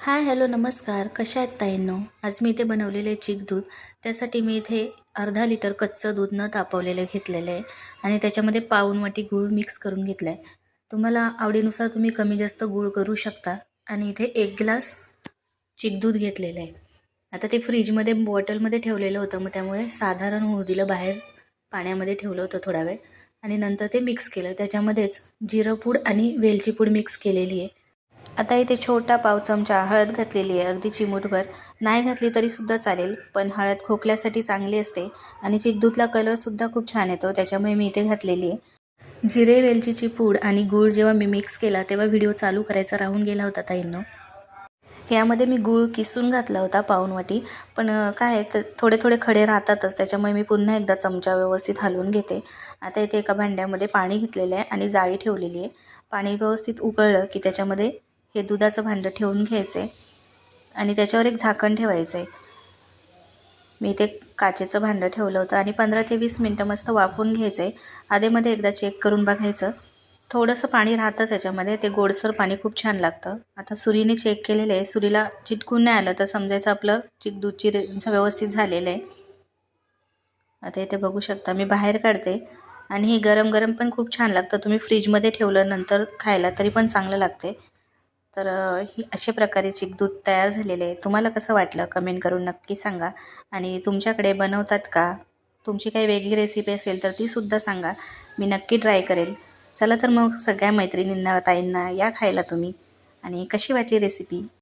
Hi hello नमस्कार. कशा आहेत ताईंनो? आज मी इथे बनवलेले चिक दूध. त्यासाठी मी इथे अर्धा लिटर कच्चं दूध न तापवलेले घेतलेले आहे आणि त्याच्यामध्ये पाऊण वाटी गूळ मिक्स करून घेतला आहे. तुम्हाला आवडीनुसार तुम्ही कमी जास्त गूळ करू शकता. आणि इथे 1 ग्लास चिक दूध घेतलेलं आहे. आता ते फ्रीजमध्ये बॉटलमध्ये ठेवलेलं होतं, मग त्यामुळे साधारण होऊ दिलं, बाहेर पाण्यामध्ये ठेवलं होतं थोडा वेळ आणि नंतर ते मिक्स केलं. त्याच्यामध्येच जिरं पूड आणि वेलची पूड मिक्स केलेली आहे. आता इथे छोटा पाव चमचा हळद घातलेली आहे, अगदी चिमूटभर. नाही घातली तरीसुद्धा चालेल, पण हळद खोकल्यासाठी चांगली असते आणि चिकदूधला कलरसुद्धा खूप छान येतो, त्याच्यामुळे मी इथे घातलेली आहे. जिरे वेलचीची पूड आणि गूळ जेव्हा मी मिक्स केला तेव्हा व्हिडिओ चालू करायचा राहून गेला होता ताईंनो. यामध्ये मी गूळ किसून घातला होता पाऊण वाटी, पण काय आहे तर थोडे थोडे खडे राहतातच, त्याच्यामुळे मी पुन्हा एकदा चमचा व्यवस्थित हलवून घेते. आता इथे एका भांड्यामध्ये पाणी घेतलेलं आहे आणि जाळी ठेवलेली आहे. पाणी व्यवस्थित उकळलं की त्याच्यामध्ये हे दुधाचं भांडं ठेवून घ्यायचं आहे आणि त्याच्यावर एक झाकण ठेवायचं आहे. मी इथे काचेचं भांडं ठेवलं होतं आणि 15 ते 20 मिनटं मस्त वाफवून घ्यायचं आहे. आधेमध्ये एकदा चेक करून बघायचं. थोडंसं पाणी राहतंच याच्यामध्ये, ते गोडसर पाणी खूप छान लागतं. आता सुरीने चेक केलेलं आहे, सुरीला चिटकून नाही आलं तर समजायचं आपलं चिक दूधची व्यवस्थित झालेलं आहे. आता इथे बघू शकता मी बाहेर काढते आणि हे गरम गरम पण खूप छान लागतं. तुम्ही फ्रीजमध्ये ठेवलं नंतर खायला तरी पण चांगलं लागते. तर ही अशा प्रकारे चिक दूध तयार झालेले आहे. तुम्हाला कसं वाटलं कमेंट करून नक्की सांगा. आणि तुमच्याकडे बनवतात का? तुमची काही वेगळी रेसिपी असेल तर तीसुद्धा सांगा, मी नक्की ट्राय करेल. चला तर मग सगळ्या मैत्रिणींना ताईंना या खायला तुम्ही. आणि कशी वाटली रेसिपी?